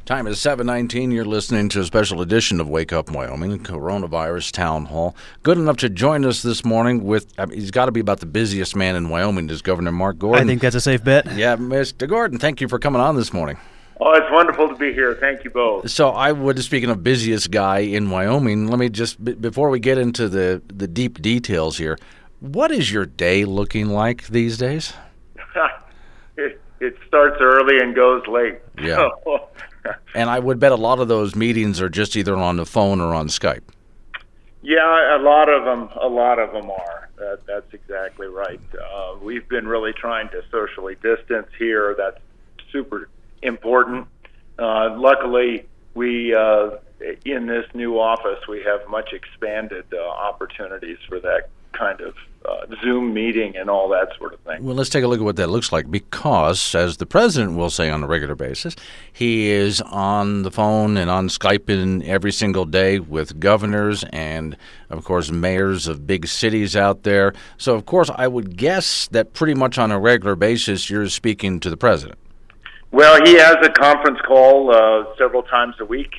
Time is 7:19. You're listening to a special edition of Wake Up Wyoming, Coronavirus Town Hall. Good enough to join us this morning with, he's got to be about the busiest man in Wyoming, is Governor Mark Gordon. I think that's a safe bet. Yeah, Mr. Gordon, thank you for coming on this morning. Oh, it's wonderful to be here. Thank you both. So speaking of busiest guy in Wyoming, let me just, before we get into the deep details here, what is your day looking like these days? It starts early and goes late. Yeah. And I would bet a lot of those meetings are just either on the phone or on Skype. Yeah, a lot of them are. That's exactly right. We've been really trying to socially distance here. That's super important. Luckily, we in this new office, we have much expanded opportunities for that kind of Zoom meeting and all that sort of thing. Well, let's take a look at what that looks like, because, as the president will say on a regular basis, he is on the phone and on Skype in every single day with governors and, of course, mayors of big cities out there. So, of course, I would guess that pretty much on a regular basis you're speaking to the president. Well, he has a conference call several times a week.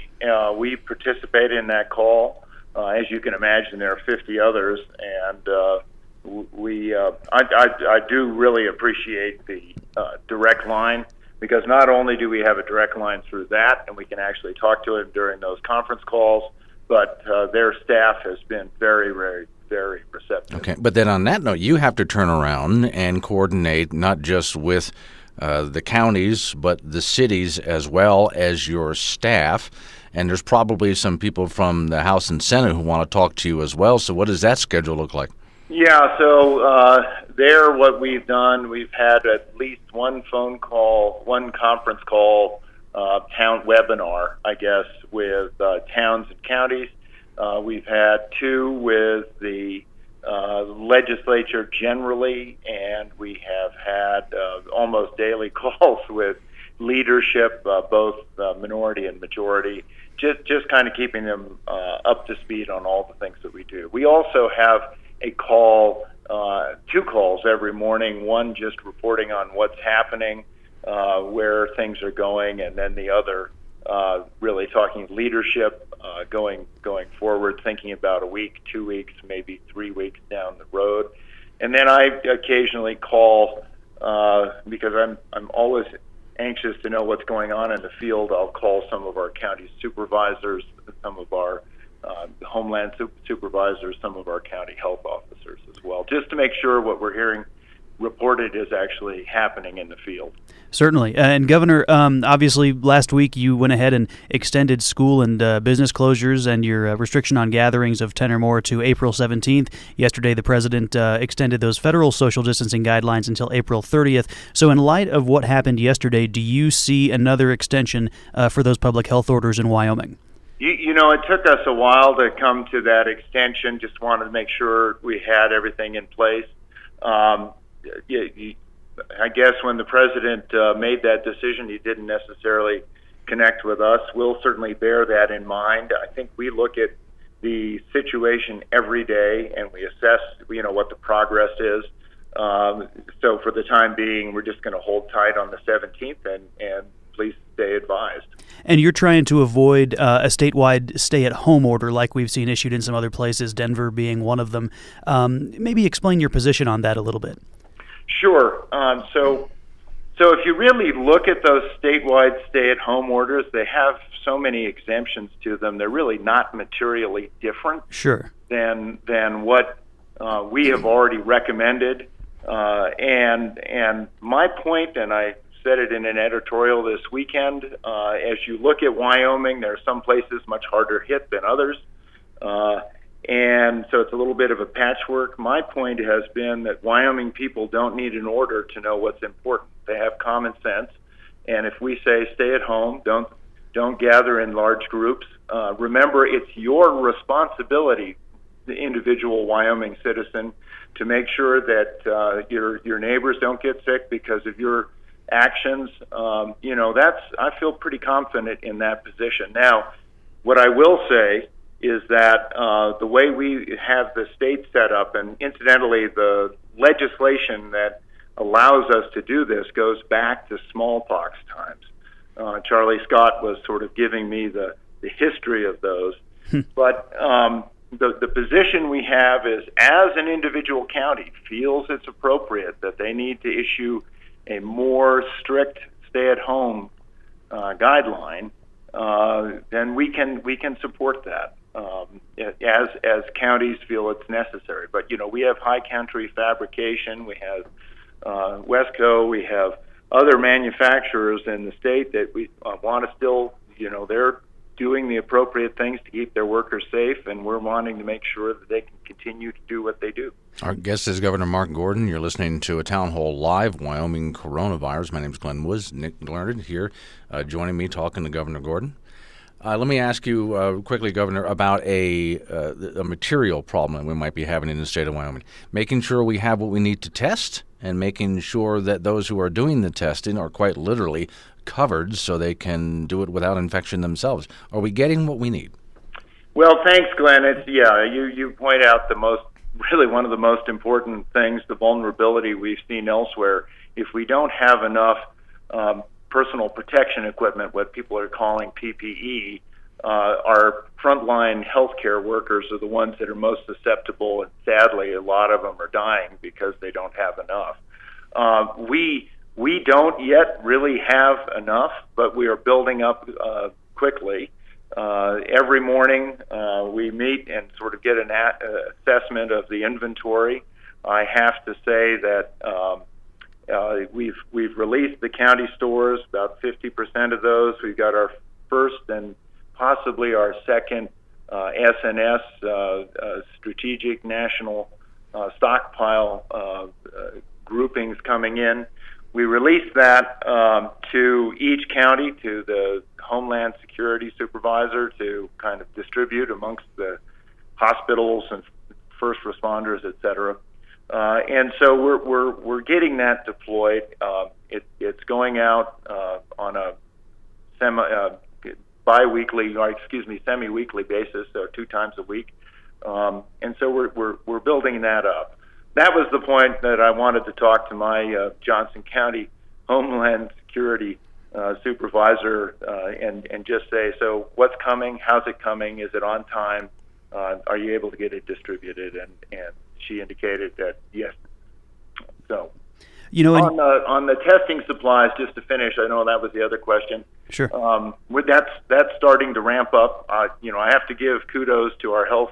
We participate in that call. As you can imagine, there are 50 others, and I do really appreciate the direct line, because not only do we have a direct line through that, and we can actually talk to him during those conference calls, but their staff has been very, very, very receptive. Okay, but then on that note, you have to turn around and coordinate not just with the counties, but the cities as well as your staff. And there's probably some people from the House and Senate who want to talk to you as well. So what does that schedule look like? Yeah, so what we've done, we've had at least one phone call, one conference call, town webinar, I guess, with towns and counties. We've had two with the legislature generally, and we have had almost daily calls with leadership, both minority and majority, just kind of keeping them up to speed on all the things that we do. We also have a call, two calls every morning, one just reporting on what's happening, where things are going, and then the other really talking leadership, going forward, thinking about a week, 2 weeks, maybe 3 weeks down the road. And then I occasionally call, because I'm always anxious to know what's going on in the field. I'll call some of our county supervisors, some of our homeland supervisors, some of our county health officers as well, just to make sure what we're hearing reported is actually happening in the field. Certainly. And Governor, obviously last week you went ahead and extended school and business closures and your restriction on gatherings of 10 or more to April 17th. Yesterday the president extended those federal social distancing guidelines until April 30th. So in light of what happened yesterday, do you see another extension for those public health orders in Wyoming? You know, it took us a while to come to that extension. Just wanted to make sure we had everything in place. I guess when the president made that decision, he didn't necessarily connect with us. We'll certainly bear that in mind. I think we look at the situation every day and we assess, what the progress is. So for the time being, we're just going to hold tight on the 17th and please stay advised. And you're trying to avoid a statewide stay-at-home order like we've seen issued in some other places, Denver being one of them. Maybe explain your position on that a little bit. Sure. So if you really look at those statewide stay-at-home orders, they have so many exemptions to them. They're really not materially different than what we have already recommended. And my point, and I said it in an editorial this weekend, as you look at Wyoming, there are some places much harder hit than others. And so it's a little bit of a patchwork. My point has been that Wyoming people don't need an order to know what's important. They have common sense. And if we say stay at home, don't gather in large groups, remember it's your responsibility, the individual Wyoming citizen, to make sure that your neighbors don't get sick because of your actions. I feel pretty confident in that position. Now, what I will say is that the way we have the state set up, and incidentally, the legislation that allows us to do this goes back to smallpox times. Charlie Scott was sort of giving me the history of those. But the position we have is, as an individual county feels it's appropriate that they need to issue a more strict stay-at-home guideline, then we can support that as counties feel it's necessary. But we have High Country Fabrication, we have Wesco, we have other manufacturers in the state that we want to still, they're doing the appropriate things to keep their workers safe, and we're wanting to make sure that they can continue to do what they do. Our guest is Governor Mark Gordon. You're listening to a Town Hall Live, Wyoming Coronavirus. My name is Glenn Woods. Nick Learned here joining me, talking to Governor Gordon. Let me ask you quickly, Governor, about a material problem that we might be having in the state of Wyoming. Making sure we have what we need to test and making sure that those who are doing the testing are quite literally covered so they can do it without infection themselves. Are we getting what we need? Well, thanks, Glenn. You point out one of the most important things, the vulnerability we've seen elsewhere. If we don't have enough personal protection equipment, what people are calling PPE, our frontline healthcare workers are the ones that are most susceptible, and sadly, a lot of them are dying because they don't have enough. We don't yet really have enough, but we are building up quickly. Every morning we meet and sort of get an assessment of the inventory. I have to say that we've released the county stores, about 50% of those. We've got our first and possibly our second SNS, Strategic National Stockpile groupings coming in. We released that to each county, to the Homeland Security Supervisor, to kind of distribute amongst the hospitals and first responders, et cetera. And so we're getting that deployed. It's going out on a semi-weekly basis, so 2 times a week. And so we're building that up. That was the point that I wanted to talk to my Johnson County Homeland Security Supervisor and just say, so what's coming? How's it coming? Is it on time? Are you able to get it distributed? And she indicated that yes. So on the testing supplies, just to finish, I know that was the other question. Sure. That's starting to ramp up. I have to give kudos to our health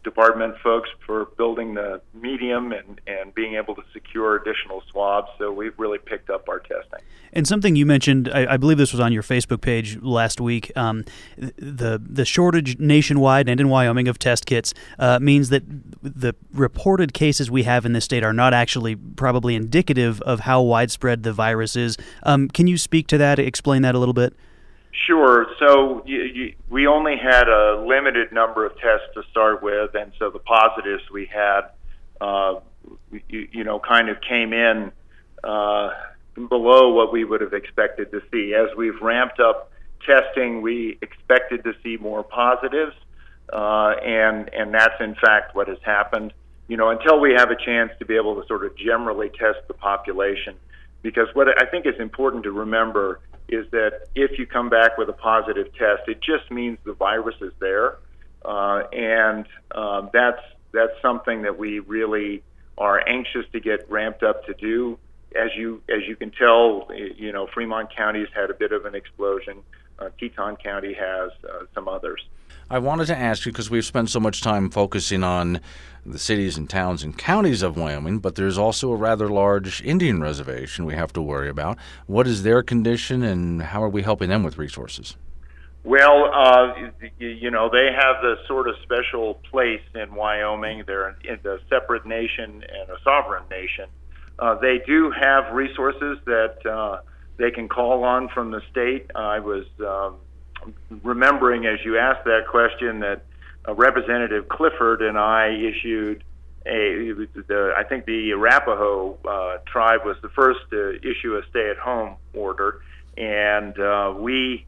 department folks for building the medium and being able to secure additional swabs. So we've really picked up our testing. And something you mentioned, I believe this was on your Facebook page last week, the shortage nationwide and in Wyoming of test kits means that the reported cases we have in this state are not actually probably indicative of how widespread the virus is. Can you speak to that, explain that a little bit? Sure. So we only had a limited number of tests to start with, and so the positives we had, kind of came in below what we would have expected to see. As we've ramped up testing, we expected to see more positives, and that's in fact what has happened. Until we have a chance to be able to sort of generally test the population, because what I think is important to remember is that if you come back with a positive test, it just means the virus is there, and that's something that we really are anxious to get ramped up to do. As you can tell, Fremont County's had a bit of an explosion. Teton County has, some others. I wanted to ask you, because we've spent so much time focusing on the cities and towns and counties of Wyoming, but there's also a rather large Indian reservation we have to worry about. What is their condition, and how are we helping them with resources? Well, they have the sort of special place in Wyoming. They're a separate nation and a sovereign nation. They do have resources that they can call on from the state. I was remembering as you asked that question that Representative Clifford and I issued I think the Arapaho tribe was the first to issue a stay-at-home order, and we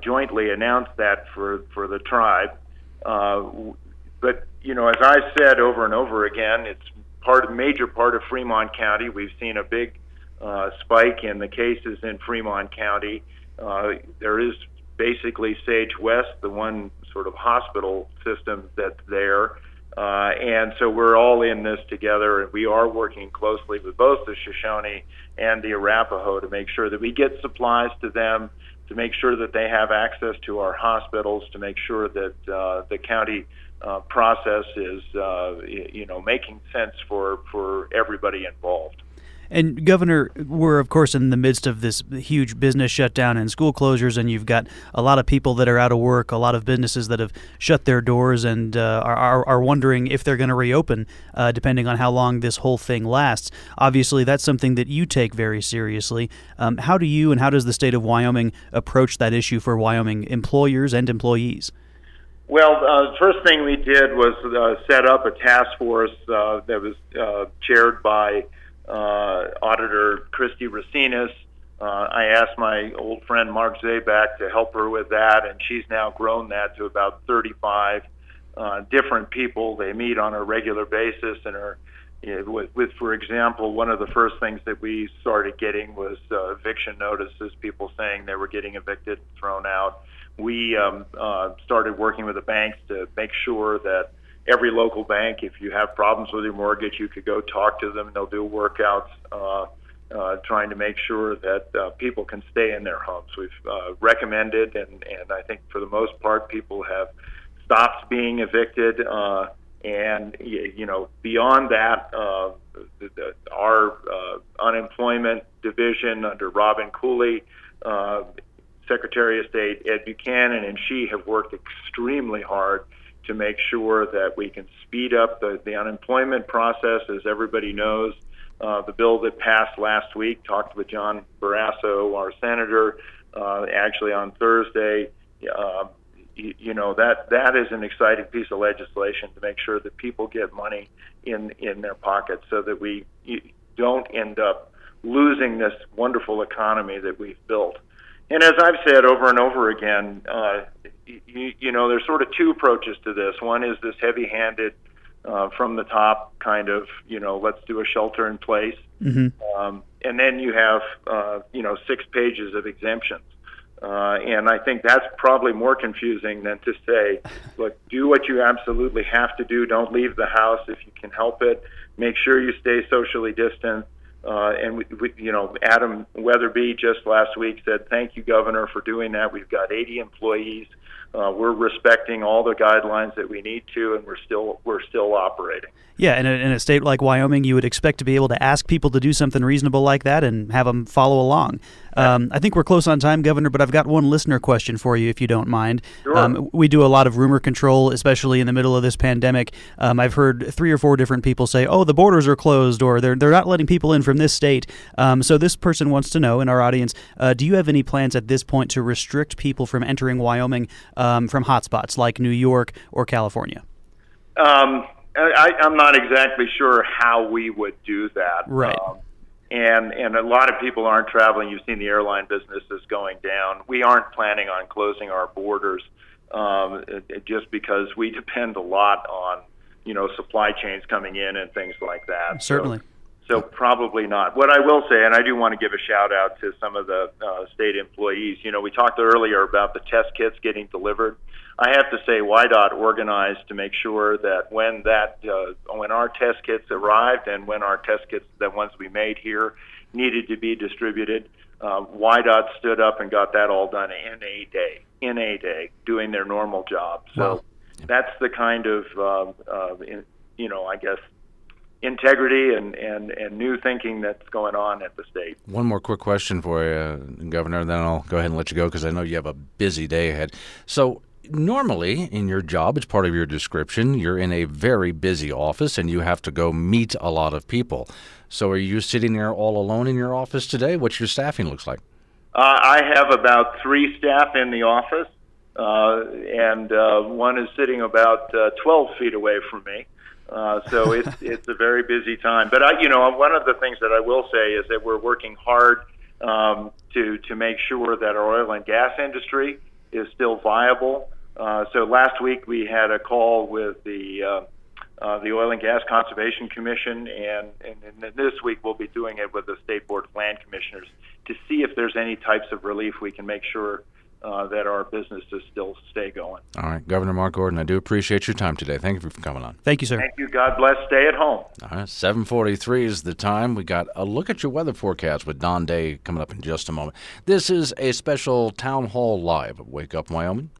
jointly announced that for the tribe. But as I've said over and over again, it's major part of Fremont County. We've seen a big spike in the cases in Fremont County, there is basically Sage West, the one sort of hospital system that's there. And so we're all in this together, and we are working closely with both the Shoshone and the Arapaho to make sure that we get supplies to them, to make sure that they have access to our hospitals, to make sure that the county process is, making sense for everybody involved. And Governor, we're of course in the midst of this huge business shutdown and school closures, and you've got a lot of people that are out of work, a lot of businesses that have shut their doors and are wondering if they're going to reopen, depending on how long this whole thing lasts. Obviously, that's something that you take very seriously. How do you and how does the state of Wyoming approach that issue for Wyoming employers and employees? Well, the first thing we did was set up a task force that was chaired by Auditor Christy Racinas. I asked my old friend Mark Zabak to help her with that, and she's now grown that to about 35 different people. They meet on a regular basis and are, with, for example, one of the first things that we started getting was eviction notices, people saying they were getting evicted, thrown out. We started working with the banks to make sure that every local bank, if you have problems with your mortgage, you could go talk to them. They'll do workouts trying to make sure that people can stay in their homes. We've recommended, and I think for the most part, people have stopped being evicted. And beyond that, our unemployment division under Robin Cooley, Secretary of State Ed Buchanan, and she have worked extremely hard to make sure that we can speed up the unemployment process. As everybody knows, the bill that passed last week, talked with John Barrasso, our senator, actually on Thursday. That is an exciting piece of legislation to make sure that people get money in their pockets so that we don't end up losing this wonderful economy that we've built. And as I've said over and over again, there's sort of two approaches to this. One is this heavy-handed, from the top kind of, let's do a shelter in place. Mm-hmm. And then you have, 6 pages of exemptions. And I think that's probably more confusing than to say, look, do what you absolutely have to do. Don't leave the house if you can help it. Make sure you stay socially distant. And Adam Weatherby just last week said, "Thank you, Governor, for doing that. We've got 80 employees. We're respecting all the guidelines that we need to, and we're still operating." Yeah, in a state like Wyoming, you would expect to be able to ask people to do something reasonable like that and have them follow along. I think we're close on time, Governor, but I've got one listener question for you, if you don't mind. Sure. We do a lot of rumor control, especially in the middle of this pandemic. I've heard 3 or 4 different people say, "Oh, the borders are closed," or "They're not letting people in from this state." So this person wants to know, in our audience, do you have any plans at this point to restrict people from entering Wyoming from hotspots like New York or California? I'm not exactly sure how we would do that. Right. And a lot of people aren't traveling. You've seen the airline businesses going down. We aren't planning on closing our borders just because we depend a lot on, supply chains coming in and things like that. Certainly. So probably not. What I will say, and I do want to give a shout out to some of the state employees. We talked earlier about the test kits getting delivered. I have to say, WYDOT organized to make sure that when our test kits arrived and when our test kits, the ones we made here, needed to be distributed, WYDOT stood up and got that all done in a day, doing their normal job. So that's the kind of, I guess, integrity and new thinking that's going on at the state. One more quick question for you, Governor, then I'll go ahead and let you go because I know you have a busy day ahead. So normally in your job, it's part of your description, you're in a very busy office and you have to go meet a lot of people. So are you sitting there all alone in your office today? What's your staffing looks like? I have about 3 staff in the office, and one is sitting about 12 feet away from me. So it's a very busy time. But one of the things that I will say is that we're working hard to make sure that our oil and gas industry is still viable. So last week we had a call with the the Oil and Gas Conservation Commission, and this week we'll be doing it with the State Board of Land Commissioners to see if there's any types of relief we can make sure that our businesses still stay going. All right, Governor Mark Gordon, I do appreciate your time today. Thank you for coming on. Thank you, sir. Thank you. God bless. Stay at home. All right, 7:43 is the time. We got a look at your weather forecast with Don Day coming up in just a moment. This is a special Town Hall Live at Wake Up Wyoming.